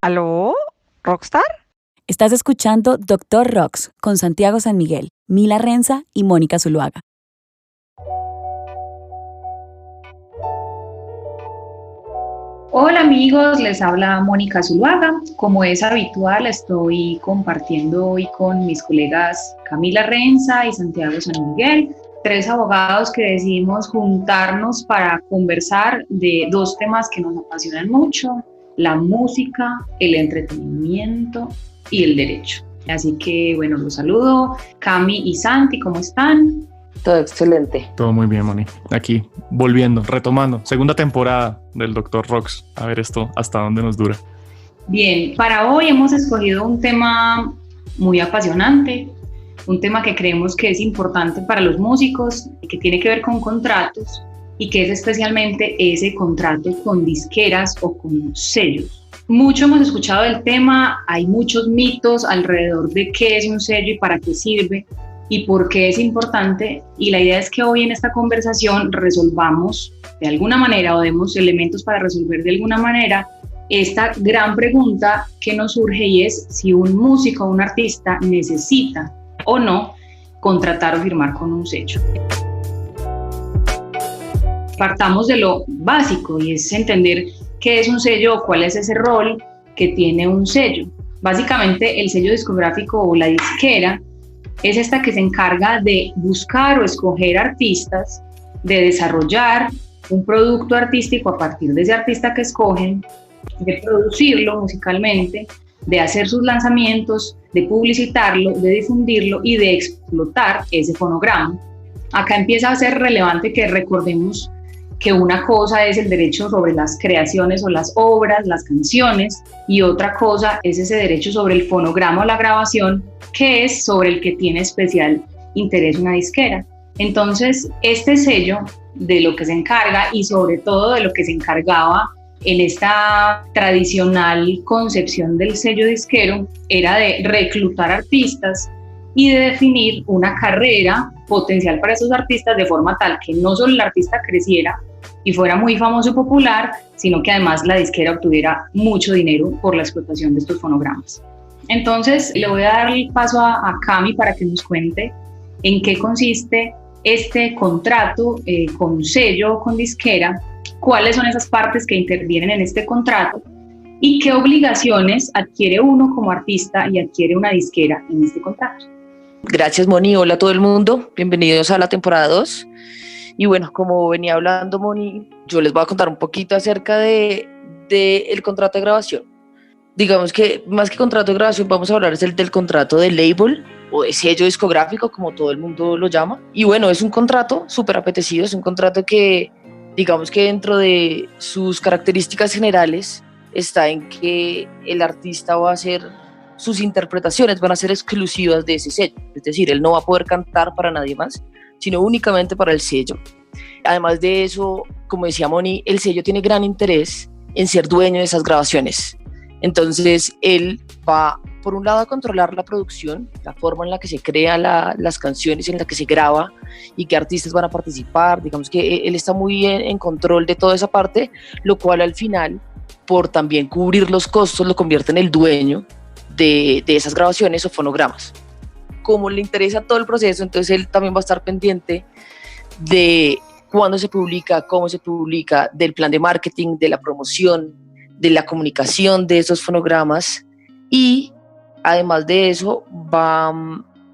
¿Aló? ¿Rockstar? Estás escuchando Doctor Rocks con Santiago San Miguel, Mila Renza y Mónica Zuluaga. Hola amigos, les habla Mónica Zuluaga. Como es habitual, estoy compartiendo hoy con mis colegas Camila Renza y Santiago San Miguel, tres abogados que decidimos juntarnos para conversar de dos temas que nos apasionan mucho: la música, el entretenimiento y el derecho. Así que bueno, los saludo. Cami y Santi, ¿cómo están? Todo excelente. Todo muy bien, Moni. Aquí, volviendo, retomando. Segunda temporada del Doctor Rocks. A ver esto hasta dónde nos dura. Bien, para hoy hemos escogido un tema muy apasionante, un tema que creemos que es importante para los músicos, que tiene que ver con contratos y que es especialmente ese contrato con disqueras o con sellos. Mucho hemos escuchado del tema, hay muchos mitos alrededor de qué es un sello y para qué sirve y por qué es importante, y la idea es que hoy en esta conversación resolvamos de alguna manera o demos elementos para resolver de alguna manera esta gran pregunta que nos surge, y es si un músico o un artista necesita o no contratar o firmar con un sello. Partamos de lo básico, y es entender qué es un sello o cuál es ese rol que tiene un sello. Básicamente, el sello discográfico o la disquera es esta que se encarga de buscar o escoger artistas, de desarrollar un producto artístico a partir de ese artista que escogen, de producirlo musicalmente, de hacer sus lanzamientos, de publicitarlo, de difundirlo y de explotar ese fonograma. Acá empieza a ser relevante que recordemos que una cosa es el derecho sobre las creaciones o las obras, las canciones, y otra cosa es ese derecho sobre el fonograma o la grabación, que es sobre el que tiene especial interés una disquera. Entonces, este sello de lo que se encarga, y sobre todo de lo que se encargaba en esta tradicional concepción del sello disquero, era de reclutar artistas y de definir una carrera potencial para esos artistas de forma tal que no solo el artista creciera y fuera muy famoso y popular, sino que además la disquera obtuviera mucho dinero por la explotación de estos fonogramas. Entonces le voy a dar el paso a Cami para que nos cuente en qué consiste este contrato con sello o con disquera, cuáles son esas partes que intervienen en este contrato y qué obligaciones adquiere uno como artista y adquiere una disquera en este contrato. Gracias, Moni. Hola a todo el mundo. Bienvenidos a la temporada 2. Y bueno, como venía hablando Moni, yo les voy a contar un poquito acerca de el contrato de grabación. Digamos que más que contrato de grabación vamos a hablar del contrato de label o de sello discográfico, como todo el mundo lo llama. Y bueno, es un contrato súper apetecido, es un contrato que digamos que dentro de sus características generales está en que el artista va a hacer, sus interpretaciones van a ser exclusivas de ese sello, es decir, él no va a poder cantar para nadie más, sino únicamente para el sello. Además de eso, como decía Moni, el sello tiene gran interés en ser dueño de esas grabaciones. Entonces, él va, por un lado, a controlar la producción, la forma en la que se crean las canciones, en la que se graba y qué artistas van a participar. Digamos que él está muy en control de toda esa parte, lo cual al final, por también cubrir los costos, lo convierte en el dueño de esas grabaciones o fonogramas. Como le interesa todo el proceso, entonces él también va a estar pendiente de cuándo se publica, cómo se publica, del plan de marketing, de la promoción, de la comunicación de esos fonogramas, y además de eso va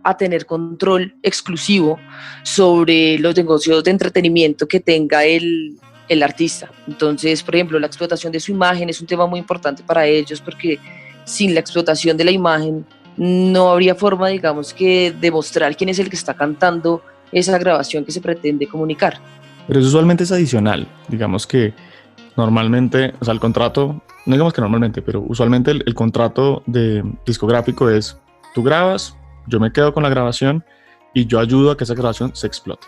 a tener control exclusivo sobre los negocios de entretenimiento que tenga el artista. Entonces, por ejemplo, la explotación de su imagen es un tema muy importante para ellos, porque sin la explotación de la imagen no habría forma, digamos, que demostrar quién es el que está cantando esa grabación que se pretende comunicar. Pero eso usualmente es adicional. Digamos que normalmente, o sea, el contrato, no digamos que normalmente, pero usualmente el contrato de discográfico es: tú grabas, yo me quedo con la grabación y yo ayudo a que esa grabación se explote.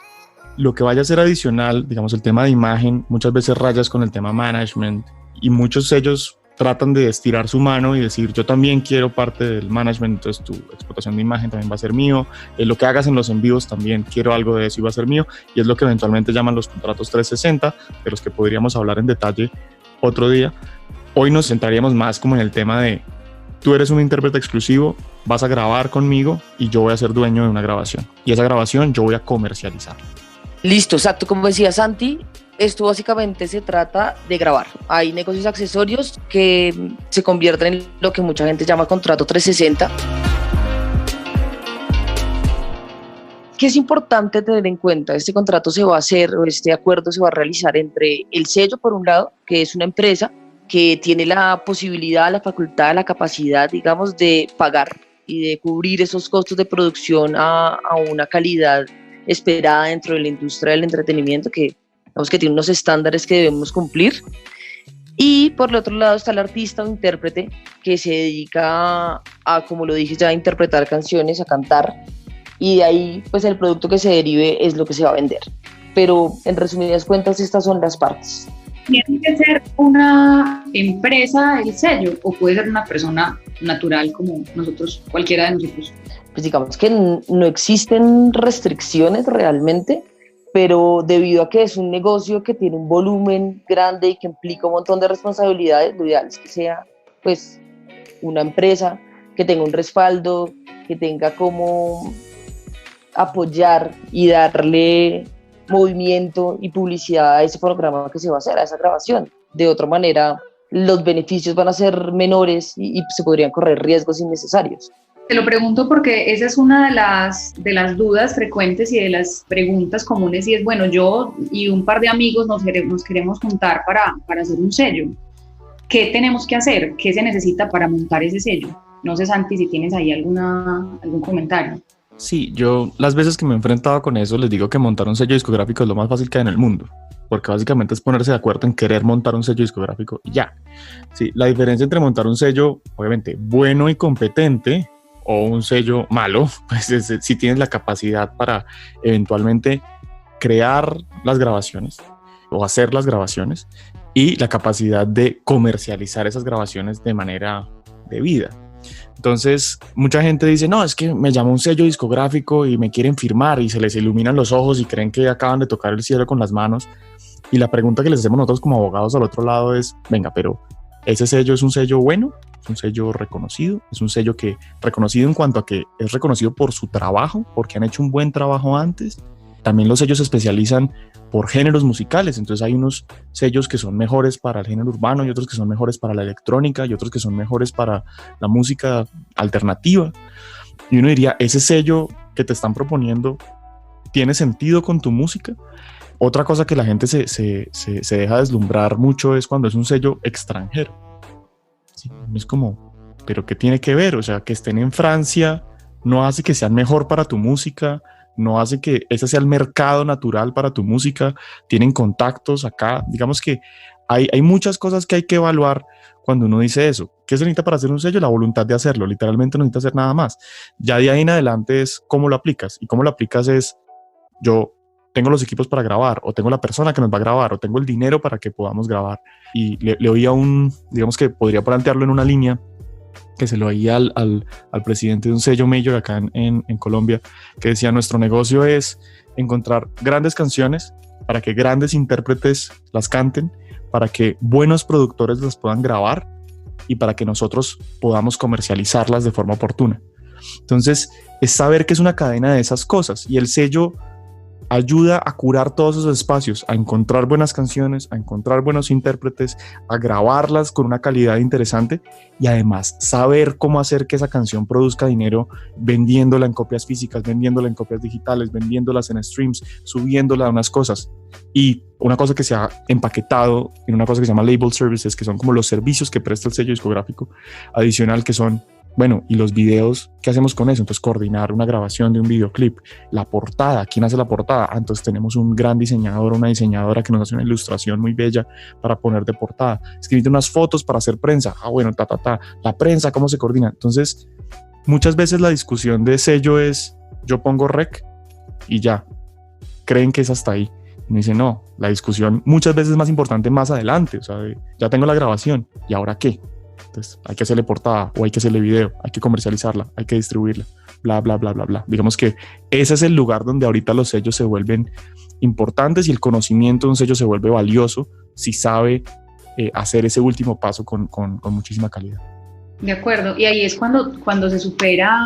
Lo que vaya a ser adicional, digamos, el tema de imagen, muchas veces rayas con el tema management, y muchos sellos tratan de estirar su mano y decir: yo también quiero parte del management, entonces tu explotación de imagen también va a ser mío, lo que hagas en los envíos también quiero algo de eso y va a ser mío, y es lo que eventualmente llaman los contratos 360, de los que podríamos hablar en detalle otro día. hoy nos centraríamos más como en el tema de tú eres un intérprete exclusivo, vas a grabar conmigo y yo voy a ser dueño de una grabación. Y esa grabación yo voy a comercializar. Listo, exacto. Como decía Santi, esto básicamente se trata de grabar. Hay negocios accesorios que se convierten en lo que mucha gente llama contrato 360. ¿Qué es importante tener en cuenta? Este contrato se va a hacer, o este acuerdo se va a realizar entre el sello, por un lado, que es una empresa que tiene la posibilidad, la facultad, la capacidad, digamos, de pagar y de cubrir esos costos de producción a una calidad esperada dentro de la industria del entretenimiento, que digamos que tiene unos estándares que debemos cumplir. Y por el otro lado está el artista o intérprete que se dedica como lo dije ya, a interpretar canciones, a cantar, y de ahí pues el producto que se derive es lo que se va a vender. Pero en resumidas cuentas estas son las partes. ¿Tiene que ser una empresa el sello o puede ser una persona natural como nosotros, cualquiera de nosotros? Pues digamos que no existen restricciones realmente, pero debido a que es un negocio que tiene un volumen grande y que implica un montón de responsabilidades, lo ideal es que sea pues una empresa que tenga un respaldo, que tenga como apoyar y darle movimiento y publicidad a ese programa que se va a hacer, a esa grabación. De otra manera, los beneficios van a ser menores y se podrían correr riesgos innecesarios. Te lo pregunto porque esa es una de las dudas frecuentes y de las preguntas comunes, y es, bueno, yo y un par de amigos nos queremos juntar para hacer un sello. ¿Qué tenemos que hacer? ¿Qué se necesita para montar ese sello? No sé, Santi, si tienes ahí algún comentario. Sí, yo las veces que me he enfrentado con eso les digo que montar un sello discográfico es lo más fácil que hay en el mundo, porque básicamente es ponerse de acuerdo en querer montar un sello discográfico y ya. Sí, la diferencia entre montar un sello, obviamente, bueno y competente, o un sello malo, pues si tienes la capacidad para eventualmente crear las grabaciones o hacer las grabaciones y la capacidad de comercializar esas grabaciones de manera debida. Entonces, mucha gente dice, no, es que me llama un sello discográfico y me quieren firmar y se les iluminan los ojos y creen que acaban de tocar el cielo con las manos. Y la pregunta que les hacemos nosotros como abogados al otro lado es, venga, pero ¿ese sello es un sello bueno? ¿Es un sello reconocido? ¿Es un sello reconocido en cuanto a que es reconocido por su trabajo, porque han hecho un buen trabajo antes? También los sellos se especializan por géneros musicales, entonces hay unos sellos que son mejores para el género urbano y otros que son mejores para la electrónica y otros que son mejores para la música alternativa. Y uno diría, ¿ese sello que te están proponiendo tiene sentido con tu música? Otra cosa que la gente se deja deslumbrar mucho es cuando es un sello extranjero. Sí, es como, ¿pero qué tiene que ver? O sea, que estén en Francia no hace que sean mejor para tu música, no hace que ese sea el mercado natural para tu música, tienen contactos acá. Digamos que hay muchas cosas que hay que evaluar cuando uno dice eso. ¿Qué se necesita para hacer un sello? La voluntad de hacerlo, literalmente no necesita hacer nada más. Ya de ahí en adelante es cómo lo aplicas, y cómo lo aplicas es, yo tengo los equipos para grabar, o tengo la persona que nos va a grabar, o tengo el dinero para que podamos grabar. Y le oía digamos que podría plantearlo en una línea que se lo oía al presidente de un sello major acá en Colombia, que decía, nuestro negocio es encontrar grandes canciones para que grandes intérpretes las canten, para que buenos productores las puedan grabar y para que nosotros podamos comercializarlas de forma oportuna. Entonces, es saber que es una cadena de esas cosas, y el sello ayuda a curar todos esos espacios, a encontrar buenas canciones, a encontrar buenos intérpretes, a grabarlas con una calidad interesante, y además saber cómo hacer que esa canción produzca dinero vendiéndola en copias físicas, vendiéndola en copias digitales, vendiéndolas en streams, subiéndola a unas cosas. Y una cosa que se ha empaquetado en una cosa que se llama label services, que son como los servicios que presta el sello discográfico adicional, que son, bueno, y los videos, ¿qué hacemos con eso? Entonces, coordinar una grabación de un videoclip, la portada, ¿quién hace la portada? Entonces tenemos un gran diseñador, una diseñadora que nos hace una ilustración muy bella para poner de portada. Escribir unas fotos para hacer prensa, bueno, la prensa, ¿cómo se coordina? Entonces, muchas veces la discusión de sello es, yo pongo rec y ya, creen que es hasta ahí. Y me dicen, no, la discusión muchas veces es más importante más adelante, o sea, ya tengo la grabación, ¿y ahora qué? Entonces hay que hacerle portada, o hay que hacerle video, hay que comercializarla, hay que distribuirla, bla, bla, bla, bla, bla. Digamos que ese es el lugar donde ahorita los sellos se vuelven importantes, y el conocimiento de un sello se vuelve valioso si sabe hacer ese último paso con muchísima calidad. De acuerdo, y ahí es cuando se supera,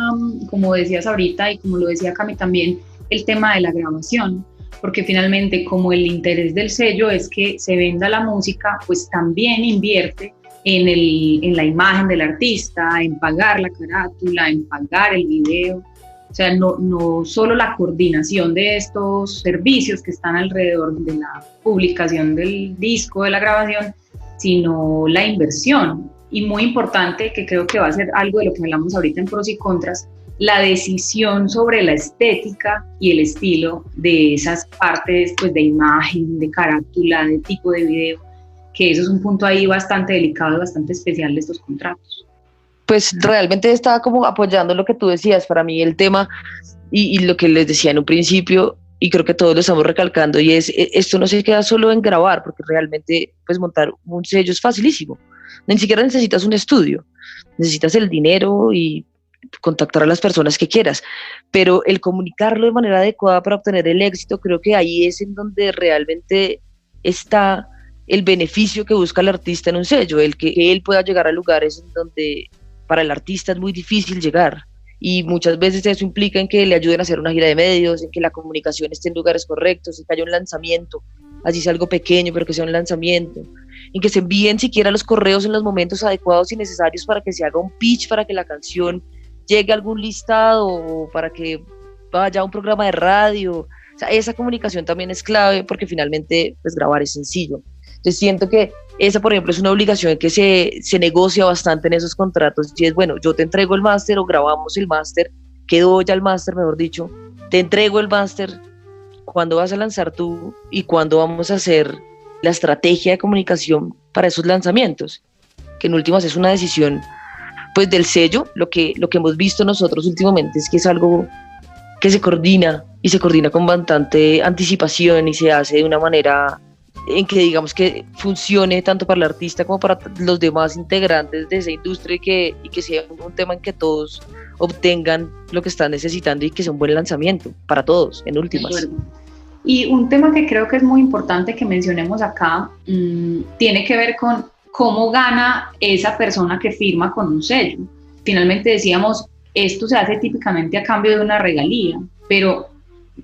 como decías ahorita y como lo decía Cami también, el tema de la grabación, porque finalmente como el interés del sello es que se venda la música, pues también invierte en la imagen del artista, en pagar la carátula, en pagar el video. O sea, no solo la coordinación de estos servicios que están alrededor de la publicación del disco, de la grabación, sino la inversión. Y muy importante, que creo que va a ser algo de lo que hablamos ahorita en Pros y Contras, la decisión sobre la estética y el estilo de esas partes, pues, de imagen, de carátula, de tipo de video, que eso es un punto ahí bastante delicado y bastante especial de estos contratos. Pues realmente estaba como apoyando lo que tú decías. Para mí el tema y lo que les decía en un principio, y creo que todos lo estamos recalcando, y es, esto no se queda solo en grabar, porque realmente pues montar un sello es facilísimo. Ni siquiera necesitas un estudio, necesitas el dinero y contactar a las personas que quieras, pero el comunicarlo de manera adecuada para obtener el éxito, creo que ahí es en donde realmente está el beneficio que busca el artista en un sello, el que él pueda llegar a lugares en donde para el artista es muy difícil llegar, y muchas veces eso implica en que le ayuden a hacer una gira de medios, en que la comunicación esté en lugares correctos, en que haya un lanzamiento, así sea algo pequeño, pero que sea un lanzamiento, en que se envíen siquiera los correos en los momentos adecuados y necesarios para que se haga un pitch, para que la canción llegue a algún listado, o para que vaya a un programa de radio. O sea, esa comunicación también es clave, porque finalmente pues grabar es sencillo. Entonces siento que esa, por ejemplo, es una obligación que se negocia bastante en esos contratos, y es, bueno, yo te entrego el máster o grabamos el máster, quedó ya el máster, mejor dicho, te entrego el máster, ¿cuándo vas a lanzar tú y cuándo vamos a hacer la estrategia de comunicación para esos lanzamientos? Que en últimas es una decisión pues del sello. Lo que hemos visto nosotros últimamente es que es algo que se coordina, y se coordina con bastante anticipación, y se hace de una manera en que digamos que funcione tanto para el artista como para los demás integrantes de esa industria, y que sea un tema en que todos obtengan lo que están necesitando y que sea un buen lanzamiento para todos, en últimas. Y un tema que creo que es muy importante que mencionemos acá, tiene que ver con cómo gana esa persona que firma con un sello. Finalmente decíamos, esto se hace típicamente a cambio de una regalía, pero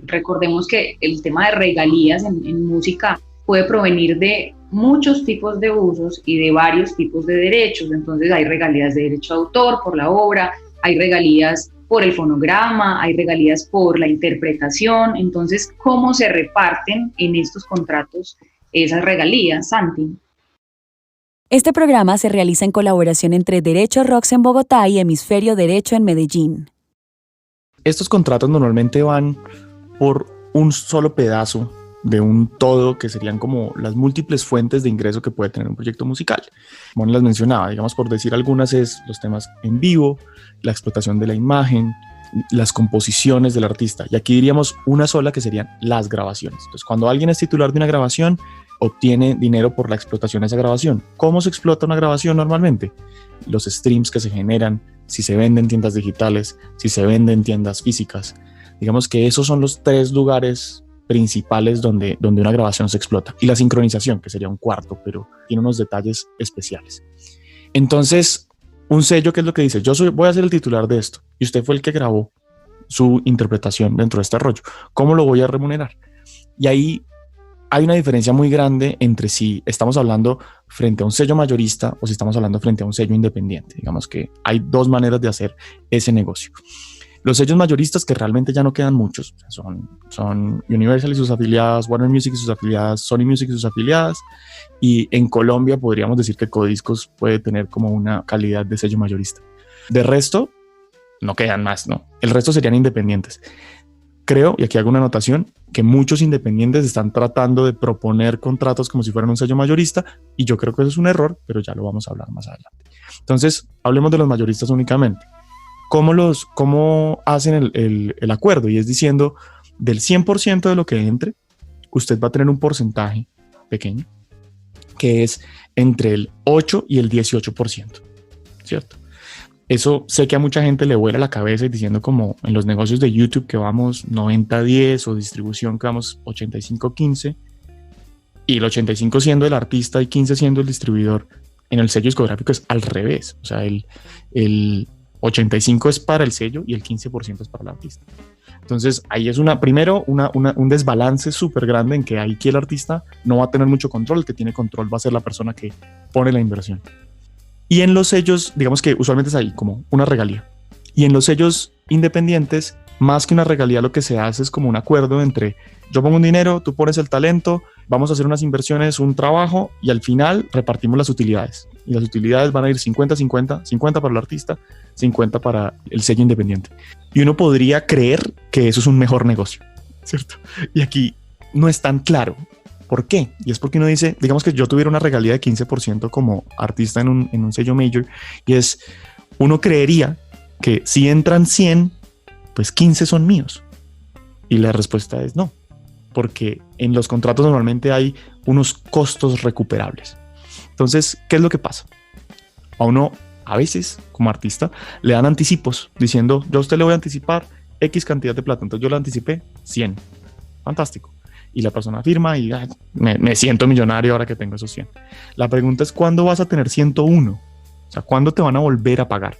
recordemos que el tema de regalías en música puede provenir de muchos tipos de usos y de varios tipos de derechos. Entonces hay regalías de derecho de autor por la obra, hay regalías por el fonograma, hay regalías por la interpretación. Entonces, ¿cómo se reparten en estos contratos esas regalías, Santi? Este programa se realiza en colaboración entre Derecho Rocks en Bogotá y Hemisferio Derecho en Medellín. Estos contratos normalmente van por un solo pedazo de un todo, que serían como las múltiples fuentes de ingreso que puede tener un proyecto musical. Como las mencionaba, digamos, por decir algunas, es los temas en vivo, la explotación de la imagen, las composiciones del artista. Y aquí diríamos una sola, que serían las grabaciones. Entonces, cuando alguien es titular de una grabación, obtiene dinero por la explotación de esa grabación. ¿Cómo se explota una grabación normalmente? Los streams que se generan, si se venden en tiendas digitales, si se venden en tiendas físicas. Digamos que esos son los tres lugares principales donde una grabación se explota. Y la sincronización, que sería un cuarto, pero tiene unos detalles especiales. Entonces, un sello, ¿qué es lo que dice? Voy a ser el titular de esto, y usted fue el que grabó su interpretación dentro de este rollo. ¿Cómo lo voy a remunerar? Y ahí hay una diferencia muy grande entre si estamos hablando frente a un sello mayorista o si estamos hablando frente a un sello independiente. Digamos que hay dos maneras de hacer ese negocio. Los sellos mayoristas, que realmente ya no quedan muchos, son Universal y sus afiliadas, Warner Music y sus afiliadas, Sony Music y sus afiliadas, y en Colombia podríamos decir que Codiscos puede tener como una calidad de sello mayorista. De resto, no quedan más, ¿no? El resto serían independientes. Creo, y aquí hago una anotación, que muchos independientes están tratando de proponer contratos como si fueran un sello mayorista, y yo creo que eso es un error, pero ya lo vamos a hablar más adelante. Entonces, hablemos de los mayoristas únicamente. ¿Cómo hacen el acuerdo? Y es diciendo, del 100% de lo que entre, usted va a tener un porcentaje pequeño, que es entre el 8 y el 18%, ¿cierto? Eso sé que a mucha gente le vuela la cabeza, y diciendo como en los negocios de YouTube que vamos 90-10 o distribución que vamos 85-15. y el 85 siendo el artista y 15 siendo el distribuidor. En el sello discográfico es al revés, o sea, el 85 es para el sello y el 15% es para el artista. Entonces ahí es un desbalance súper grande en que ahí que el artista no va a tener mucho control, el que tiene control va a ser la persona que pone la inversión. Y en los sellos, digamos que usualmente es ahí como una regalía. Y en los sellos independientes, más que una regalía, lo que se hace es como un acuerdo entre yo pongo un dinero, tú pones el talento, vamos a hacer unas inversiones, un trabajo y al final repartimos las utilidades. Y las utilidades van a ir 50-50, 50 para el artista, 50 para el sello independiente. Y uno podría creer que eso es un mejor negocio, ¿cierto? Y aquí no es tan claro. ¿Por qué? Y es porque uno dice, digamos que yo tuviera una regalía de 15% como artista en un sello major, y es, uno creería que si entran 100, pues 15 son míos. Y la respuesta es no, porque en los contratos normalmente hay unos costos recuperables. Entonces, ¿qué es lo que pasa? A uno, a veces, como artista, le dan anticipos diciendo, yo a usted le voy a anticipar X cantidad de plata, entonces yo le anticipé 100. Fantástico. Y la persona firma y me siento millonario ahora que tengo esos 100. La pregunta es, ¿cuándo vas a tener 101? O sea, ¿cuándo te van a volver a pagar?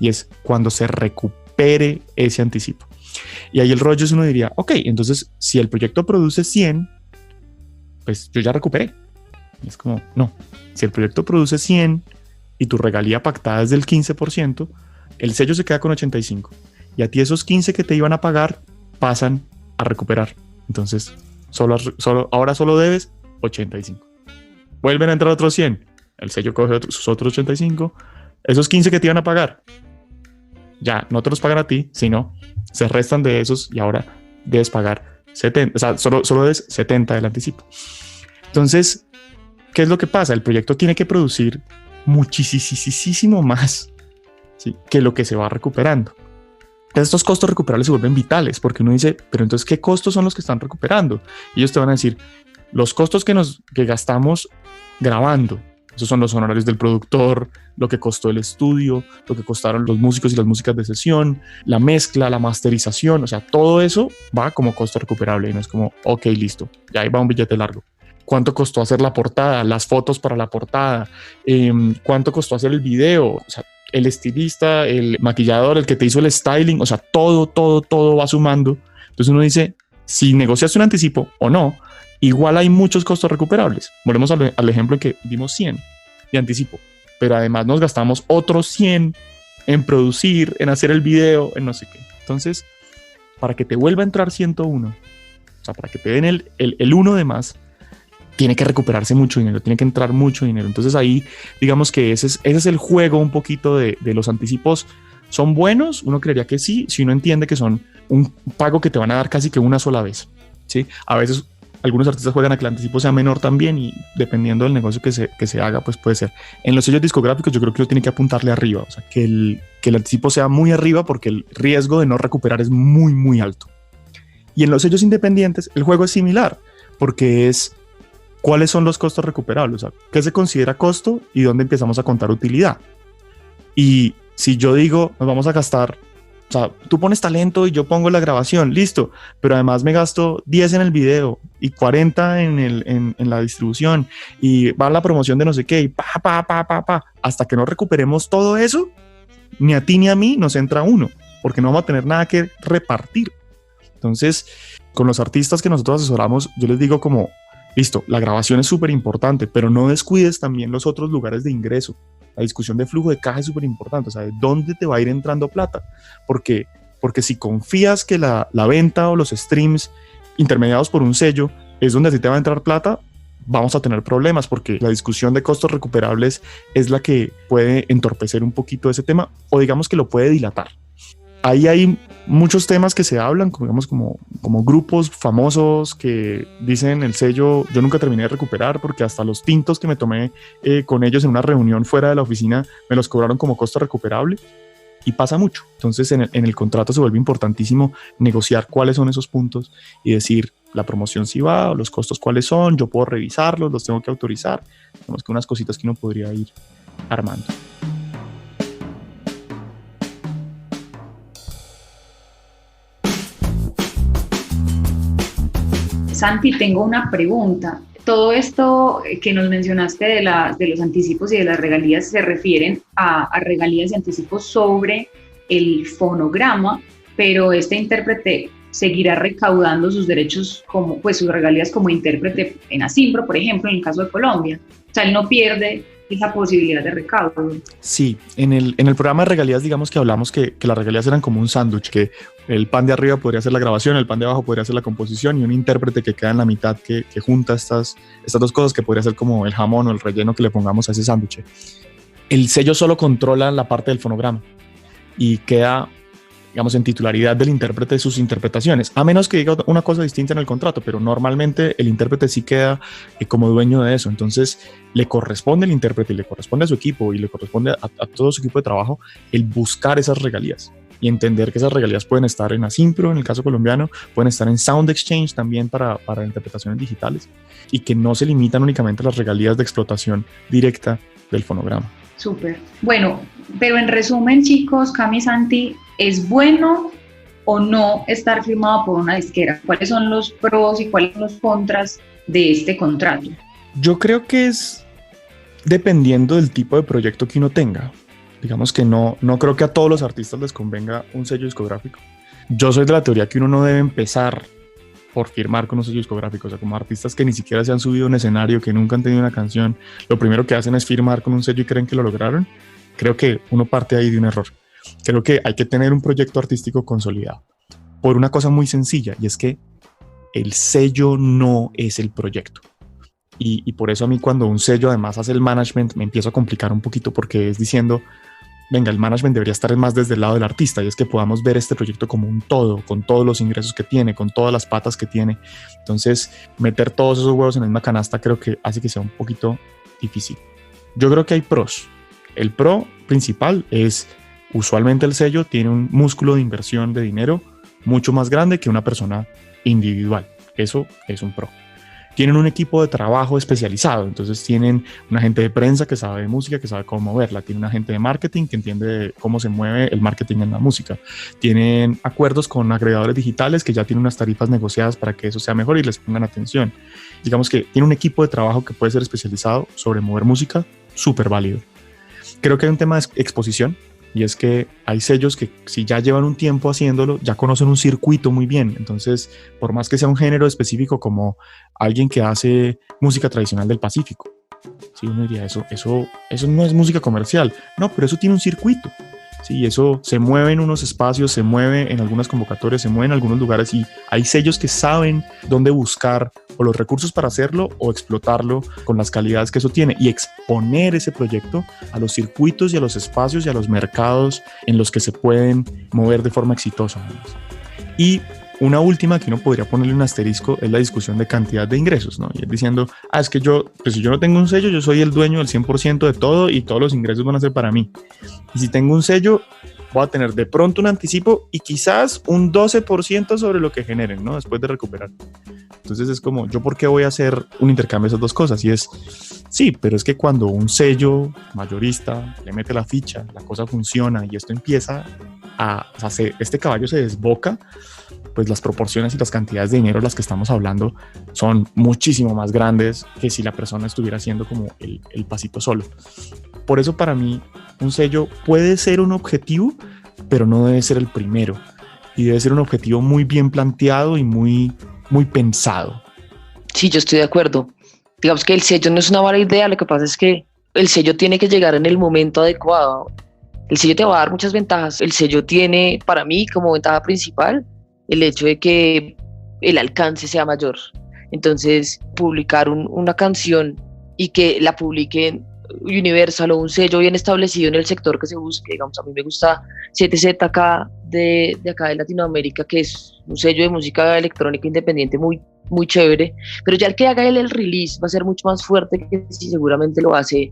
Y es cuando se recupere ese anticipo. Y ahí el rollo es, uno diría, ok, entonces si el proyecto produce 100, pues yo ya recuperé. Y es como, no, si el proyecto produce 100 y tu regalía pactada es del 15%, el sello se queda con 85. Y a ti esos 15 que te iban a pagar pasan a recuperar. Entonces, ahora solo debes 85. Vuelven a entrar otros 100. El sello coge sus otros 85. Esos 15 que te iban a pagar, ya no te los pagan a ti, sino se restan de esos y ahora debes pagar 70. O sea, solo debes 70 del anticipo. Entonces, ¿qué es lo que pasa? El proyecto tiene que producir muchísimo más, ¿sí?, que lo que se va recuperando. Estos costos recuperables se vuelven vitales porque uno dice, pero entonces, ¿qué costos son los que están recuperando? Y ellos te van a decir, los costos que gastamos grabando. Esos son los honorarios del productor, lo que costó el estudio, lo que costaron los músicos y las músicas de sesión, la mezcla, la masterización, o sea, todo eso va como costo recuperable y no es como, ok, listo, ya ahí va un billete largo. ¿Cuánto costó hacer la portada, las fotos para la portada? ¿Cuánto costó hacer el video? O sea, el estilista, el maquillador, el que te hizo el styling, o sea, todo va sumando. Entonces uno dice, si negociaste un anticipo o no, igual hay muchos costos recuperables. Volvemos al ejemplo en que dimos 100 de anticipo, pero además nos gastamos otros 100 en producir, en hacer el video, en no sé qué. Entonces, para que te vuelva a entrar 101, o sea, para que te den el 1 de más, tiene que recuperarse mucho dinero, tiene que entrar mucho dinero. Entonces ahí, digamos que ese es el juego un poquito de los anticipos. ¿Son buenos? Uno creería que sí, si uno entiende que son un pago que te van a dar casi que una sola vez, ¿sí? A veces algunos artistas juegan a que el anticipo sea menor también y dependiendo del negocio que se haga, pues puede ser. En los sellos discográficos yo creo que uno tiene que apuntarle arriba, o sea, que el anticipo sea muy arriba porque el riesgo de no recuperar es muy alto. Y en los sellos independientes el juego es similar porque es ¿cuáles son los costos recuperables? O sea, ¿qué se considera costo y dónde empezamos a contar utilidad? Y si yo digo, nos vamos a gastar, o sea, tú pones talento y yo pongo la grabación, listo, pero además me gasto 10 en el video y 40 en la distribución y va la promoción de no sé qué y hasta que no recuperemos todo eso, ni a ti ni a mí nos entra uno, porque no vamos a tener nada que repartir. Entonces, con los artistas que nosotros asesoramos, yo les digo como, listo, la grabación es súper importante, pero no descuides también los otros lugares de ingreso. La discusión de flujo de caja es súper importante, o sea, de dónde te va a ir entrando plata. Porque si confías que la venta o los streams intermediados por un sello es donde a ti te va a entrar plata, vamos a tener problemas porque la discusión de costos recuperables es la que puede entorpecer un poquito ese tema o digamos que lo puede dilatar. Ahí hay muchos temas que se hablan, como grupos famosos que dicen el sello, yo nunca terminé de recuperar porque hasta los tintos que me tomé con ellos en una reunión fuera de la oficina me los cobraron como costo recuperable y pasa mucho. Entonces en el contrato se vuelve importantísimo negociar cuáles son esos puntos y decir la promoción si va o los costos cuáles son, yo puedo revisarlos, los tengo que autorizar, digamos que unas cositas que uno podría ir armando. Santi, tengo una pregunta. todo esto que nos mencionaste de los anticipos y de las regalías se refieren a regalías y anticipos sobre el fonograma, pero este intérprete seguirá recaudando sus derechos, pues sus regalías como intérprete en Asimpro, por ejemplo, en el caso de Colombia. O sea, él no pierde esa posibilidad de recaudo. Sí, en el programa de regalías, digamos que hablamos que las regalías eran como un sándwich, que el pan de arriba podría ser la grabación, el pan de abajo podría ser la composición, y un intérprete que queda en la mitad que junta estas dos cosas, que podría ser como el jamón o el relleno que le pongamos a ese sándwich. El sello solo controla la parte del fonograma y queda, digamos, en titularidad del intérprete sus interpretaciones, a menos que diga una cosa distinta en el contrato, pero normalmente el intérprete sí queda como dueño de eso. Entonces le corresponde al intérprete y le corresponde a su equipo y le corresponde a todo su equipo de trabajo el buscar esas regalías y entender que esas regalías pueden estar en Asimpro, en el caso colombiano, pueden estar en Sound Exchange también para interpretaciones digitales, y que no se limitan únicamente a las regalías de explotación directa del fonograma. Súper. Bueno, pero en resumen, chicos, Cami, Santi, ¿es bueno o no estar firmado por una disquera? ¿Cuáles son los pros y cuáles son los contras de este contrato? Yo creo que es dependiendo del tipo de proyecto que uno tenga. Digamos que no creo que a todos los artistas les convenga un sello discográfico. Yo soy de la teoría que uno no debe empezar por firmar con un sello discográfico. O sea, como artistas que ni siquiera se han subido a un escenario, que nunca han tenido una canción, lo primero que hacen es firmar con un sello y creen que lo lograron. Creo que uno parte ahí de un error. Creo que hay que tener un proyecto artístico consolidado por una cosa muy sencilla, y es que el sello no es el proyecto. Y por eso a mí, cuando un sello además hace el management, me empiezo a complicar un poquito, porque es diciendo, venga, el management debería estar más desde el lado del artista, y es que podamos ver este proyecto como un todo, con todos los ingresos que tiene, con todas las patas que tiene. Entonces, meter todos esos huevos en la misma canasta creo que hace que sea un poquito difícil. Yo creo que hay pros. El pro principal es, usualmente el sello tiene un músculo de inversión de dinero mucho más grande que una persona individual. Eso es un pro. Tienen un equipo de trabajo especializado, entonces tienen un agente de prensa que sabe de música, que sabe cómo moverla, tienen un agente de marketing que entiende cómo se mueve el marketing en la música, tienen acuerdos con agregadores digitales que ya tienen unas tarifas negociadas para que eso sea mejor y les pongan atención. Digamos que tiene un equipo de trabajo que puede ser especializado sobre mover música, súper válido. Creo que hay un tema de exposición, y es que hay sellos que, si ya llevan un tiempo haciéndolo, ya conocen un circuito muy bien. Entonces, por más que sea un género específico, como alguien que hace música tradicional del Pacífico, sí, uno diría, eso no es música comercial. No, pero eso tiene un circuito. Sí, eso se mueve en unos espacios, se mueve en algunas convocatorias, se mueve en algunos lugares, y hay sellos que saben dónde buscar o los recursos para hacerlo o explotarlo con las calidades que eso tiene, y exponer ese proyecto a los circuitos y a los espacios y a los mercados en los que se pueden mover de forma exitosa. Y una última que uno podría ponerle un asterisco es la discusión de cantidad de ingresos, ¿no? Y es diciendo, es que pues si yo no tengo un sello, yo soy el dueño del 100% de todo y todos los ingresos van a ser para mí. Y si tengo un sello, voy a tener de pronto un anticipo y quizás un 12% sobre lo que generen, ¿no? Después de recuperar. Entonces es como, ¿yo por qué voy a hacer un intercambio de esas dos cosas? Y es, sí, pero es que cuando un sello mayorista le mete la ficha, la cosa funciona y esto empieza este caballo se desboca, pues las proporciones y las cantidades de dinero de las que estamos hablando son muchísimo más grandes que si la persona estuviera haciendo como el pasito solo. Por eso, para mí, un sello puede ser un objetivo, pero no debe ser el primero, y debe ser un objetivo muy bien planteado y muy, muy pensado. Sí, yo estoy de acuerdo. Digamos que el sello no es una mala idea, lo que pasa es que el sello tiene que llegar en el momento adecuado. El sello te va a dar muchas ventajas. El sello tiene, para mí, como ventaja principal, el hecho de que el alcance sea mayor. Entonces, publicar una canción y que la publiquen Universal o un sello bien establecido en el sector que se busque. Digamos, a mí me gusta 7ZK de acá de Latinoamérica, que es un sello de música electrónica independiente muy, muy chévere, pero ya el que haga el release va a ser mucho más fuerte que si seguramente lo hace,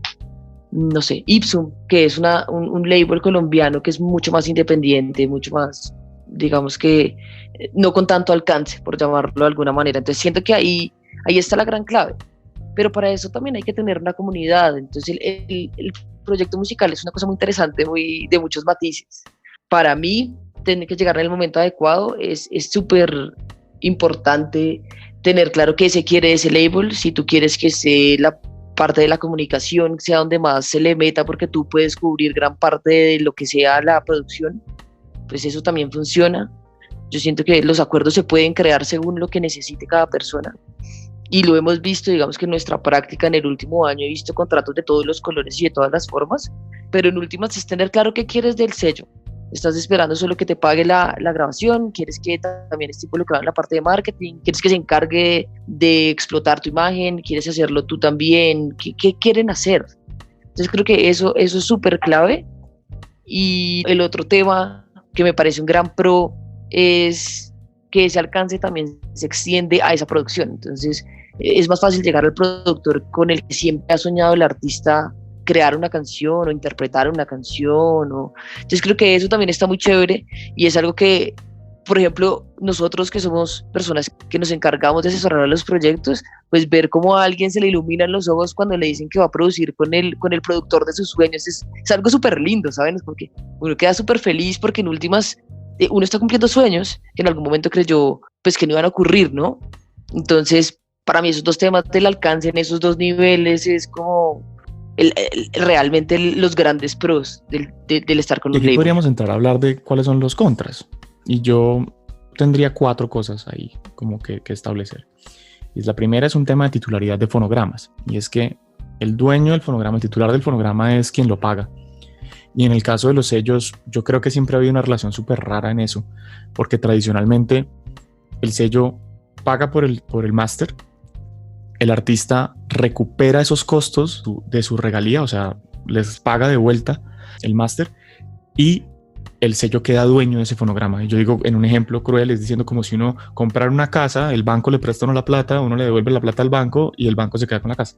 no sé, Ipsum, que es un label colombiano que es mucho más independiente, mucho más, digamos que no con tanto alcance, por llamarlo de alguna manera. Entonces siento que ahí está la gran clave, pero para eso también hay que tener una comunidad. Entonces el proyecto musical es una cosa muy interesante, de muchos matices. Para mí, tener que llegar en el momento adecuado es súper importante tener claro qué se quiere de ese label, si tú quieres que sea la parte de la comunicación sea donde más se le meta porque tú puedes cubrir gran parte de lo que sea la producción, pues eso también funciona. Yo siento que los acuerdos se pueden crear según lo que necesite cada persona y lo hemos visto, digamos que en nuestra práctica en el último año he visto contratos de todos los colores y de todas las formas, pero en últimas es tener claro qué quieres del sello. ¿Estás esperando solo que te pague la grabación? ¿Quieres que también esté involucrado en la parte de marketing? ¿Quieres que se encargue de explotar tu imagen? ¿Quieres hacerlo tú también? ¿Qué quieren hacer? Entonces creo que eso es súper clave. Y el otro tema que me parece un gran pro es que ese alcance también se extiende a esa producción. Entonces es más fácil llegar al productor con el que siempre ha soñado el artista crear una canción o interpretar una canción. Entonces creo que eso también está muy chévere y es algo que, por ejemplo, nosotros que somos personas que nos encargamos de asesorar los proyectos, pues ver cómo a alguien se le iluminan los ojos cuando le dicen que va a producir con el productor de sus sueños es algo súper lindo, ¿saben? Porque uno queda súper feliz porque en últimas uno está cumpliendo sueños que en algún momento creyó pues que no iban a ocurrir, ¿no? Entonces, para mí esos dos temas del alcance en esos dos niveles es como realmente los grandes pros del estar con un label. Aquí podríamos entrar a hablar de cuáles son los contras. Y yo tendría 4 cosas ahí como que establecer. Y la primera es un tema de titularidad de fonogramas. Y es que el dueño del fonograma, el titular del fonograma es quien lo paga. Y en el caso de los sellos, yo creo que siempre ha habido una relación súper rara en eso. Porque tradicionalmente el sello paga por el máster. El artista recupera esos costos de su regalía, o sea, les paga de vuelta el máster y el sello queda dueño de ese fonograma. Y yo digo, en un ejemplo cruel, es diciendo como si uno comprara una casa, el banco le presta a uno la plata, uno le devuelve la plata al banco y el banco se queda con la casa.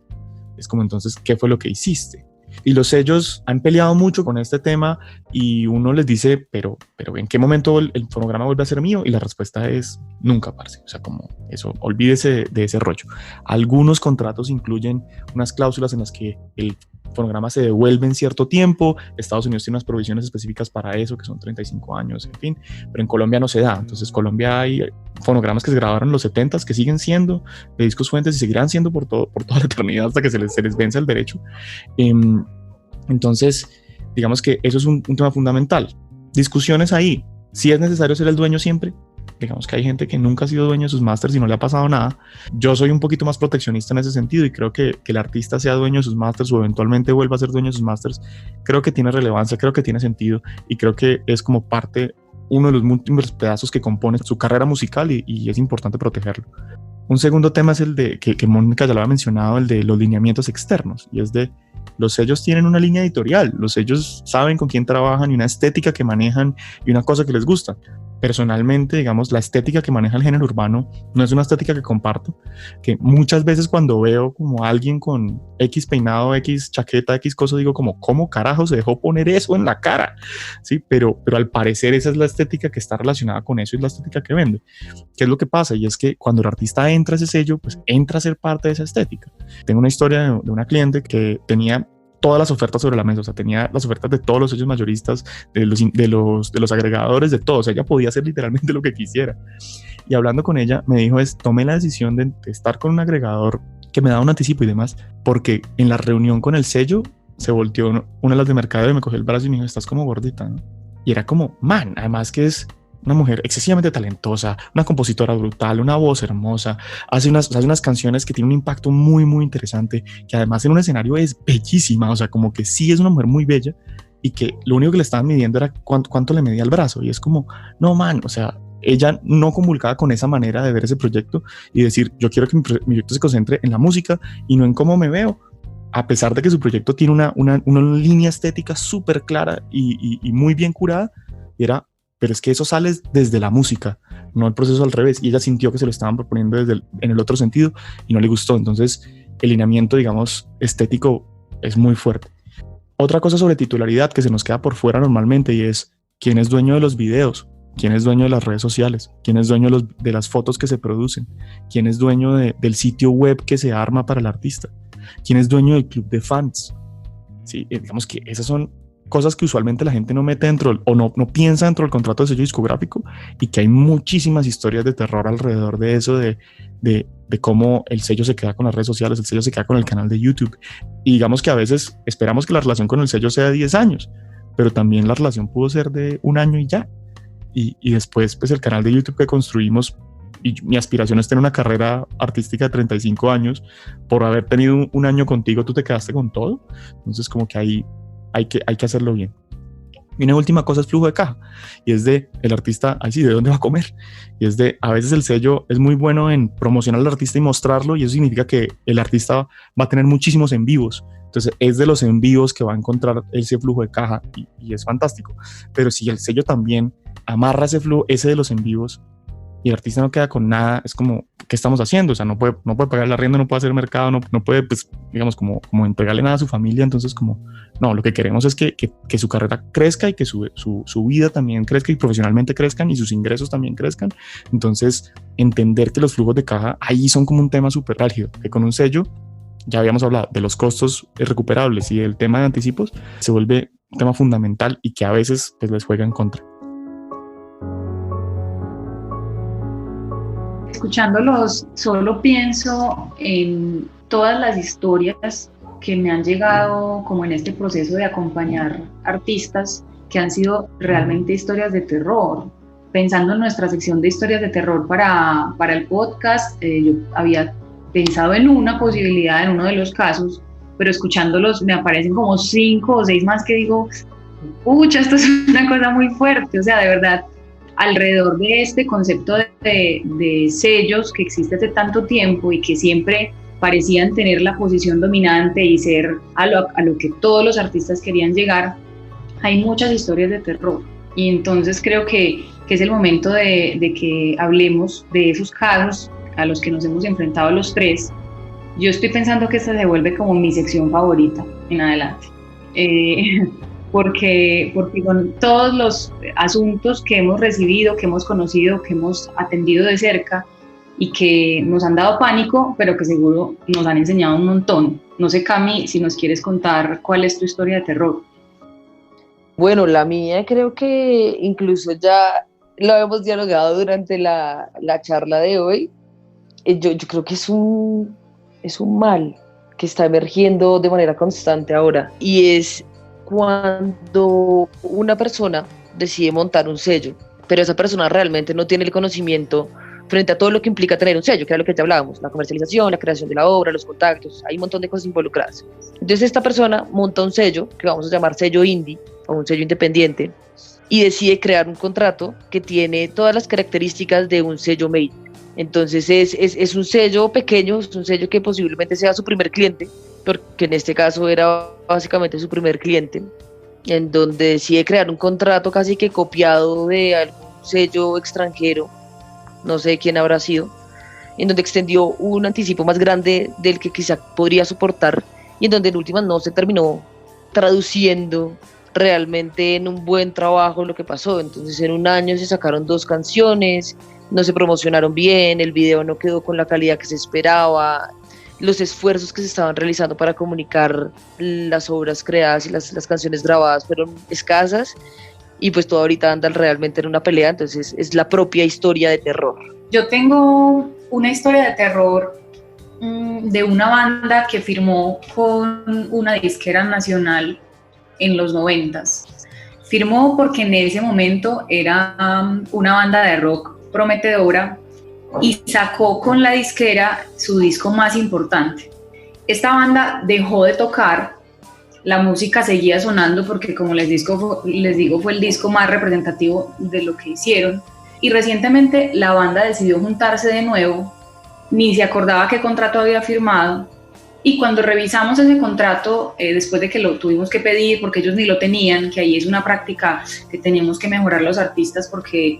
Es como entonces, ¿qué fue lo que hiciste? Y los sellos han peleado mucho con este tema y uno les dice, pero ¿en qué momento el fonograma vuelve a ser mío? Y la respuesta es nunca, parce. O sea, como eso, olvídese de ese rollo. Algunos contratos incluyen unas cláusulas en las que el fonograma se devuelve en cierto tiempo. Estados Unidos tiene unas provisiones específicas para eso, que son 35 años, en fin, pero en Colombia no se da. Entonces, en Colombia hay fonogramas que se grabaron en los 70s que siguen siendo de discos fuentes y seguirán siendo por toda la eternidad hasta que se les vence el derecho. Entonces, digamos que eso es un tema fundamental. Discusiones ahí. Si es necesario ser el dueño siempre. Digamos que hay gente que nunca ha sido dueño de sus masters y no le ha pasado nada. Yo soy un poquito más proteccionista en ese sentido y creo que el artista sea dueño de sus masters o eventualmente vuelva a ser dueño de sus masters, creo que tiene relevancia, creo que tiene sentido y creo que es como parte, uno de los múltiples pedazos que compone su carrera musical y es importante protegerlo. Un segundo tema es el de, que Mónica ya lo había mencionado, el de los lineamientos externos, y es de los sellos tienen una línea editorial, los sellos saben con quién trabajan y una estética que manejan y una cosa que les gusta. Personalmente, digamos, la estética que maneja el género urbano no es una estética que comparto, que muchas veces cuando veo como alguien con X peinado, X chaqueta, X cosa, digo como, ¿cómo carajo se dejó poner eso en la cara? Sí, pero al parecer esa es la estética que está relacionada con eso y es la estética que vende. ¿Qué es lo que pasa? Y es que cuando el artista entra a ese sello, pues entra a ser parte de esa estética. Tengo una historia de una cliente que tenía todas las ofertas sobre la mesa, o sea, tenía las ofertas de todos los sellos mayoristas, de los agregadores, de todos, ella podía hacer literalmente lo que quisiera. Y hablando con ella, me dijo, tomé la decisión de estar con un agregador que me daba un anticipo y demás, porque en la reunión con el sello, se volteó una de las de mercado y me cogió el brazo y me dijo, estás como gordita, ¿no? Y era como, man, además que es una mujer excesivamente talentosa, una compositora brutal, una voz hermosa, hace unas canciones que tienen un impacto muy, muy interesante, que además en un escenario es bellísima, o sea, como que sí es una mujer muy bella y que lo único que le estaban midiendo era cuánto le medía el brazo y es como, no man, o sea, ella no comulgaba con esa manera de ver ese proyecto y decir, yo quiero que mi proyecto se concentre en la música y no en cómo me veo, a pesar de que su proyecto tiene una línea estética súper clara y muy bien curada, era, pero es que eso sale desde la música, no el proceso al revés, y ella sintió que se lo estaban proponiendo en el otro sentido y no le gustó, entonces el lineamiento, digamos, estético es muy fuerte. Otra cosa sobre titularidad que se nos queda por fuera normalmente y es quién es dueño de los videos, quién es dueño de las redes sociales, quién es dueño de las fotos que se producen, quién es dueño del sitio web que se arma para el artista, quién es dueño del club de fans. Sí, digamos que esas son cosas que usualmente la gente no mete dentro o no piensa dentro del contrato de sello discográfico, y que hay muchísimas historias de terror alrededor de eso, de cómo el sello se queda con las redes sociales, el sello se queda con el canal de YouTube, y digamos que a veces esperamos que la relación con el sello sea de 10 años, pero también la relación pudo ser de 1 año y ya, y después pues el canal de YouTube que construimos, y mi aspiración es tener una carrera artística de 35 años, por haber tenido un año contigo tú te quedaste con todo, entonces como que ahí hay que hacerlo bien. Y una última cosa es flujo de caja, y es de el artista, ahí sí, ¿de dónde va a comer? Y es de, a veces el sello es muy bueno en promocionar al artista y mostrarlo, y eso significa que el artista va a tener muchísimos en vivos, entonces es de los en vivos que va a encontrar ese flujo de caja, y es fantástico. Pero si el sello también amarra ese flujo, ese de los en vivos, y el artista no queda con nada, es como, ¿qué estamos haciendo? O sea, no puede pagar la arriendo, no puede hacer mercado, no puede, pues, digamos, como entregarle nada a su familia. Entonces, como, no, lo que queremos es que su carrera crezca, y que su vida también crezca, y profesionalmente crezcan, y sus ingresos también crezcan. Entonces, entender que los flujos de caja ahí son como un tema súper álgido, que con un sello, ya habíamos hablado de los costos recuperables y el tema de anticipos, se vuelve un tema fundamental, y que a veces pues les juega en contra. Escuchándolos, solo pienso en todas las historias que me han llegado como en este proceso de acompañar artistas, que han sido realmente historias de terror. Pensando en nuestra sección de historias de terror para el podcast, yo había pensado en una posibilidad en uno de los casos, pero escuchándolos me aparecen como 5 o 6 más que digo, pucha, esto es una cosa muy fuerte. O sea, de verdad, alrededor de este concepto de sellos que existe hace tanto tiempo y que siempre parecían tener la posición dominante y ser a lo que todos los artistas querían llegar, hay muchas historias de terror. Y entonces creo que es el momento de que hablemos de esos casos a los que nos hemos enfrentado los 3. Yo estoy pensando que esta se vuelve como mi sección favorita en adelante. Porque con todos los asuntos que hemos recibido, que hemos conocido, que hemos atendido de cerca y que nos han dado pánico, pero que seguro nos han enseñado un montón. No sé, Cami, si nos quieres contar cuál es tu historia de terror. Bueno, la mía creo que incluso ya lo hemos dialogado durante la charla de hoy. Yo creo que es un mal que está emergiendo de manera constante ahora, y es cuando una persona decide montar un sello, pero esa persona realmente no tiene el conocimiento frente a todo lo que implica tener un sello, que era lo que ya hablábamos, la comercialización, la creación de la obra, los contactos, hay un montón de cosas involucradas. Entonces esta persona monta un sello, que vamos a llamar sello indie, o un sello independiente, y decide crear un contrato que tiene todas las características de un sello major. Entonces es un sello pequeño, es un sello que posiblemente sea su primer cliente, porque en este caso era básicamente su primer cliente, en donde decide crear un contrato casi que copiado de algún sello extranjero, no sé quién habrá sido, en donde extendió un anticipo más grande del que quizá podría soportar, y en donde en últimas no se terminó traduciendo realmente en un buen trabajo lo que pasó. Entonces en un año se sacaron 2 canciones, no se promocionaron bien, el video no quedó con la calidad que se esperaba, los esfuerzos que se estaban realizando para comunicar las obras creadas y las canciones grabadas fueron escasas, y pues todo ahorita anda realmente en una pelea. Entonces es la propia historia de terror. Yo tengo una historia de terror de una banda que firmó con una disquera nacional en los 90s. Firmó porque en ese momento era una banda de rock prometedora y sacó con la disquera su disco más importante. Esta banda dejó de tocar, la música seguía sonando porque, como les digo, fue el disco más representativo de lo que hicieron, y recientemente la banda decidió juntarse de nuevo, ni se acordaba qué contrato había firmado, y cuando revisamos ese contrato, después de que lo tuvimos que pedir porque ellos ni lo tenían, que ahí es una práctica que tenemos que mejorar los artistas porque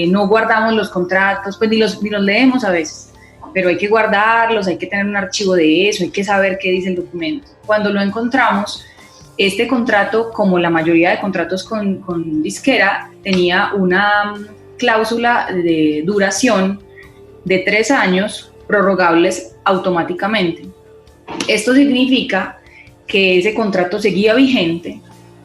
no guardamos los contratos, pues ni los leemos a veces, pero hay que guardarlos, hay que tener un archivo de eso, hay que saber qué dice el documento. Cuando lo encontramos, este contrato, como la mayoría de contratos con disquera, tenía una cláusula de duración de 3 años prorrogables automáticamente. Esto significa que ese contrato seguía vigente,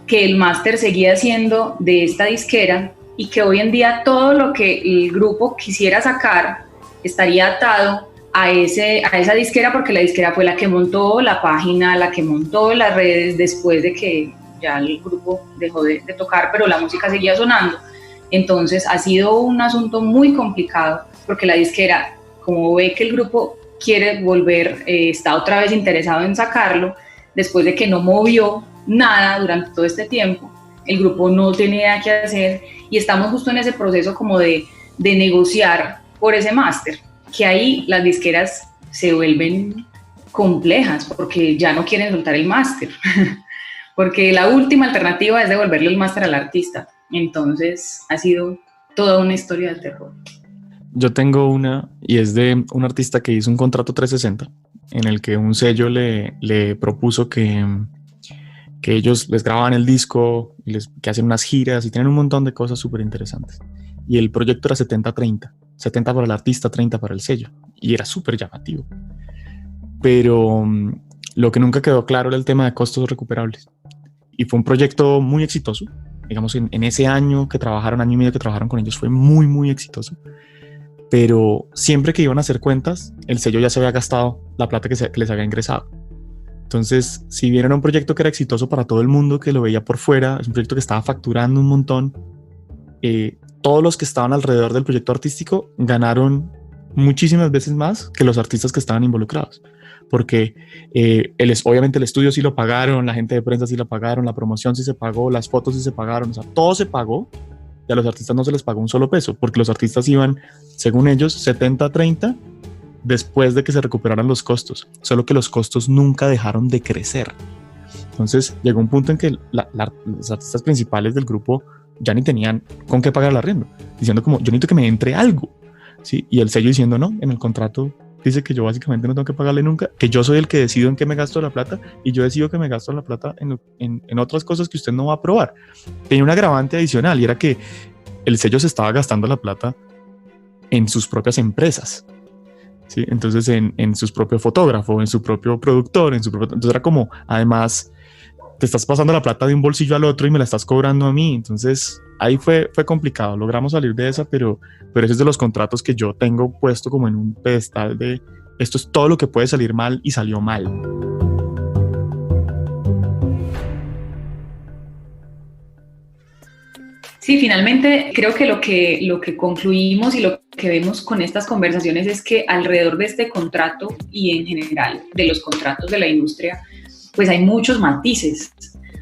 que el máster seguía siendo de esta disquera y que hoy en día todo lo que el grupo quisiera sacar estaría atado a esa disquera, porque la disquera fue la que montó la página, la que montó las redes después de que ya el grupo dejó de tocar, pero la música seguía sonando. Entonces ha sido un asunto muy complicado, porque la disquera, como ve que el grupo quiere volver, está otra vez interesado en sacarlo, después de que no movió nada durante todo este tiempo, el grupo no tiene idea qué hacer y estamos justo en ese proceso como de negociar por ese máster, que ahí las disqueras se vuelven complejas porque ya no quieren soltar el máster, porque la última alternativa es devolverle el máster al artista. Entonces ha sido toda una historia de terror. Yo tengo una, y es de un artista que hizo un contrato 360 en el que un sello le propuso que ellos les grababan el disco, que hacen unas giras y tienen un montón de cosas súper interesantes. Y el proyecto era 70-30, 70 para el artista, 30 para el sello. Y era súper llamativo. Pero lo que nunca quedó claro era el tema de costos recuperables. Y fue un proyecto muy exitoso. Digamos, en ese año y medio que trabajaron con ellos fue muy, muy exitoso. Pero siempre que iban a hacer cuentas, el sello ya se había gastado la plata que les había ingresado. Entonces, si bien era un proyecto que era exitoso para todo el mundo que lo veía por fuera, es un proyecto que estaba facturando un montón, todos los que estaban alrededor del proyecto artístico ganaron muchísimas veces más que los artistas que estaban involucrados. Porque obviamente el estudio sí lo pagaron, la gente de prensa sí lo pagaron, la promoción sí se pagó, las fotos sí se pagaron, o sea, todo se pagó. Y a los artistas no se les pagó un solo peso, porque los artistas iban, según ellos, 70-30 después de que se recuperaran los costos, solo que los costos nunca dejaron de crecer. Entonces llegó un punto en que los artistas principales del grupo ya ni tenían con qué pagar el arriendo, diciendo como, yo necesito que me entre algo, ¿sí? Y el sello diciendo, no, en el contrato dice que yo básicamente no tengo que pagarle nunca, que yo soy el que decido en qué me gasto la plata y yo decido que me gasto la plata en otras cosas que usted no va a aprobar. Tenía un agravante adicional y era que el sello se estaba gastando la plata en sus propias empresas, ¿sí? Entonces en su propio fotógrafo, en su propio productor, entonces era como, además te estás pasando la plata de un bolsillo al otro y me la estás cobrando a mí. Entonces ahí fue complicado, logramos salir de esa, pero ese es de los contratos que yo tengo puesto como en un pedestal de esto es todo lo que puede salir mal y salió mal. Sí, finalmente creo que lo que concluimos y lo que vemos con estas conversaciones es que alrededor de este contrato y en general de los contratos de la industria, pues hay muchos matices,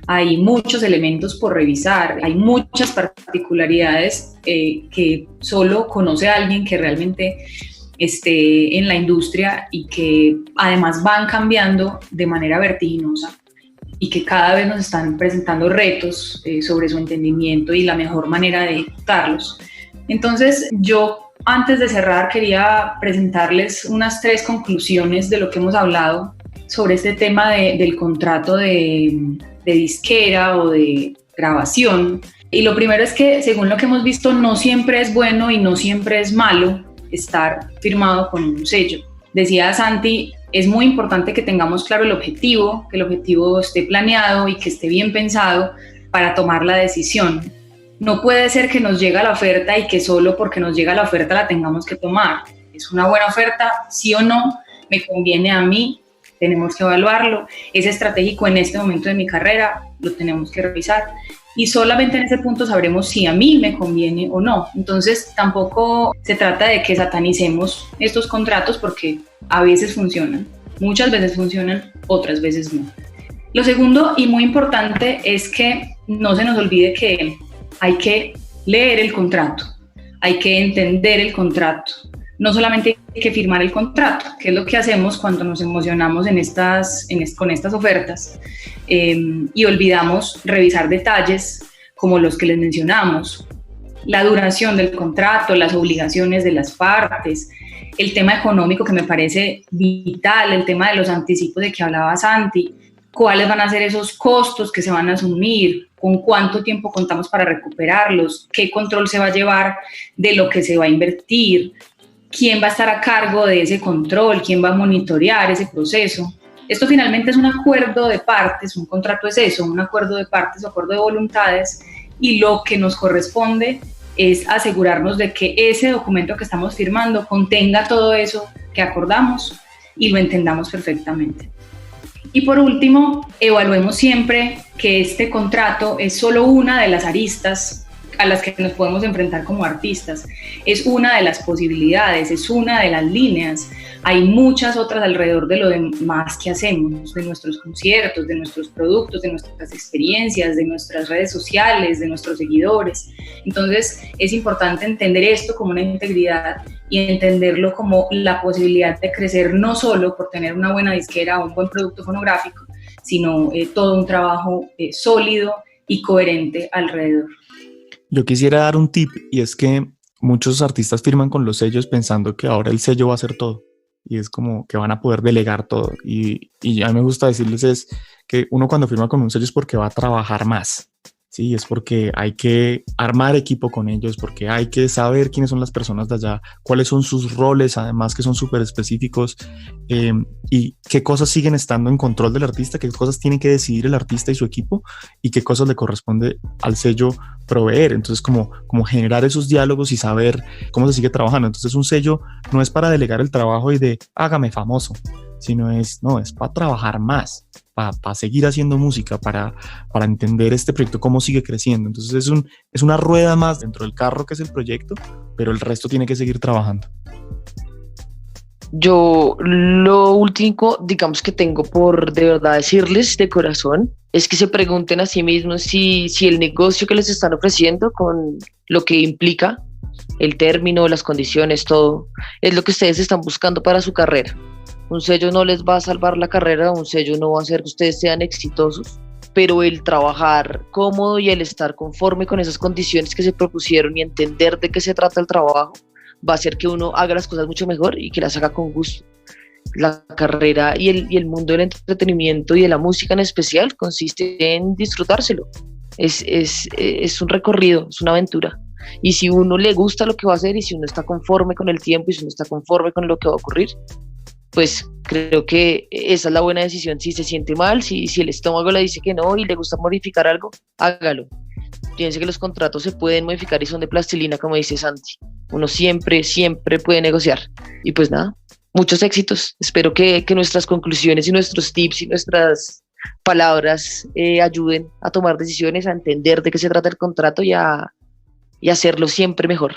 hay muchos elementos por revisar, hay muchas particularidades que solo conoce alguien que realmente esté en la industria y que además van cambiando de manera vertiginosa y que cada vez nos están presentando retos sobre su entendimiento y la mejor manera de ejecutarlos. Entonces, yo antes de cerrar quería presentarles unas 3 conclusiones de lo que hemos hablado sobre este tema del contrato de disquera o de grabación. Y lo primero es que, según lo que hemos visto, no siempre es bueno y no siempre es malo estar firmado con un sello. Decía Santi, es muy importante que tengamos claro el objetivo, que el objetivo esté planeado y que esté bien pensado para tomar la decisión. No puede ser que nos llegue la oferta y que solo porque nos llega la oferta la tengamos que tomar. ¿Es una buena oferta? ¿Sí o no? ¿Me conviene a mí? Tenemos que evaluarlo. ¿Es estratégico en este momento de mi carrera? Lo tenemos que revisar. Y solamente en ese punto sabremos si a mí me conviene o no. Entonces tampoco se trata de que satanicemos estos contratos porque a veces funcionan, muchas veces funcionan, otras veces no. Lo segundo y muy importante es que no se nos olvide que hay que leer el contrato, hay que entender el contrato. No solamente hay que firmar el contrato, que es lo que hacemos cuando nos emocionamos con estas ofertas y olvidamos revisar detalles como los que les mencionamos, la duración del contrato, las obligaciones de las partes, el tema económico que me parece vital, el tema de los anticipos de que hablaba Santi, cuáles van a ser esos costos que se van a asumir, con cuánto tiempo contamos para recuperarlos, qué control se va a llevar de lo que se va a invertir, quién va a estar a cargo de ese control, quién va a monitorear ese proceso. Esto finalmente es un acuerdo de partes, un contrato es eso, un acuerdo de partes, un acuerdo de voluntades, y lo que nos corresponde es asegurarnos de que ese documento que estamos firmando contenga todo eso que acordamos y lo entendamos perfectamente. Y por último, evaluemos siempre que este contrato es solo una de las aristas a las que nos podemos enfrentar como artistas, es una de las posibilidades, es una de las líneas. Hay muchas otras alrededor de lo demás que hacemos, de nuestros conciertos, de nuestros productos, de nuestras experiencias, de nuestras redes sociales, de nuestros seguidores. Entonces es importante entender esto como una integridad y entenderlo como la posibilidad de crecer no solo por tener una buena disquera o un buen producto fonográfico, sino todo un trabajo sólido y coherente alrededor. Yo quisiera dar un tip, y es que muchos artistas firman con los sellos pensando que ahora el sello va a hacer todo y es como que van a poder delegar todo, y a mí me gusta decirles es que uno cuando firma con un sello es porque va a trabajar más, ¿sí? Es porque hay que armar equipo con ellos, porque hay que saber quiénes son las personas de allá, cuáles son sus roles, además que son súper específicos, y qué cosas siguen estando en control del artista, qué cosas tiene que decidir el artista y su equipo, y qué cosas le corresponde al sello proveer. Entonces como generar esos diálogos y saber cómo se sigue trabajando. Entonces un sello no es para delegar el trabajo y de hágame famoso, sino es para trabajar más, para seguir haciendo música, para entender este proyecto cómo sigue creciendo. Entonces es una rueda más dentro del carro que es el proyecto, pero el resto tiene que seguir trabajando. Yo lo último, digamos, que tengo por de verdad decirles de corazón es que se pregunten a sí mismos si el negocio que les están ofreciendo, con lo que implica el término, las condiciones, todo, es lo que ustedes están buscando para su carrera. Un sello no les va a salvar la carrera, un sello no va a hacer que ustedes sean exitosos, pero el trabajar cómodo y el estar conforme con esas condiciones que se propusieron y entender de qué se trata el trabajo va a hacer que uno haga las cosas mucho mejor y que las haga con gusto. La carrera y el mundo del entretenimiento y de la música en especial consiste en disfrutárselo. Es un recorrido, es una aventura. Y si uno le gusta lo que va a hacer y si uno está conforme con el tiempo y si uno está conforme con lo que va a ocurrir, pues creo que esa es la buena decisión. Si se siente mal, si el estómago le dice que no y le gusta modificar algo, hágalo. Fíjense que los contratos se pueden modificar y son de plastilina, como dice Santi. Uno siempre puede negociar. Y pues nada, muchos éxitos. Espero que nuestras conclusiones y nuestros tips y nuestras palabras ayuden a tomar decisiones, a entender de qué se trata el contrato y a hacerlo siempre mejor.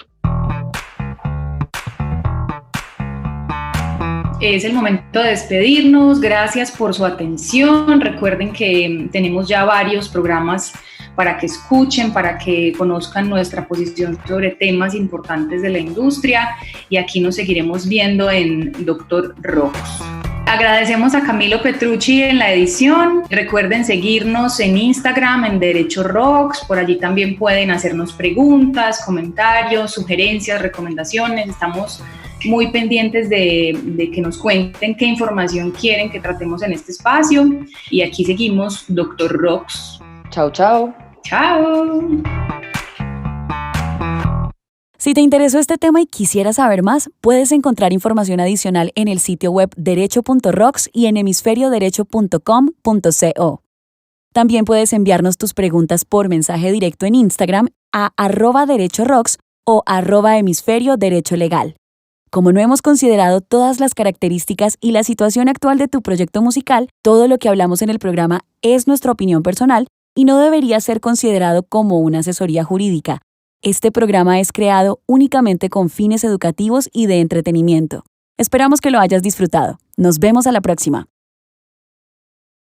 Es el momento de despedirnos. Gracias por su atención. Recuerden que tenemos ya varios programas para que escuchen, para que conozcan nuestra posición sobre temas importantes de la industria, y aquí nos seguiremos viendo en Dr. Rocks. Agradecemos a Camilo Petrucci en la edición. Recuerden seguirnos en Instagram en Derecho Rocks. Por allí también pueden hacernos preguntas, comentarios, sugerencias, recomendaciones. Estamos muy pendientes de que nos cuenten qué información quieren que tratemos en este espacio. Y aquí seguimos, Dr. Rocks. Chao, chao. Chao. Si te interesó este tema y quisieras saber más, puedes encontrar información adicional en el sitio web derecho.rocks y en hemisferioderecho.com.co. También puedes enviarnos tus preguntas por mensaje directo en Instagram a @derechorocks o @hemisferioderecholegal. Como no hemos considerado todas las características y la situación actual de tu proyecto musical, todo lo que hablamos en el programa es nuestra opinión personal y no debería ser considerado como una asesoría jurídica. Este programa es creado únicamente con fines educativos y de entretenimiento. Esperamos que lo hayas disfrutado. Nos vemos a la próxima.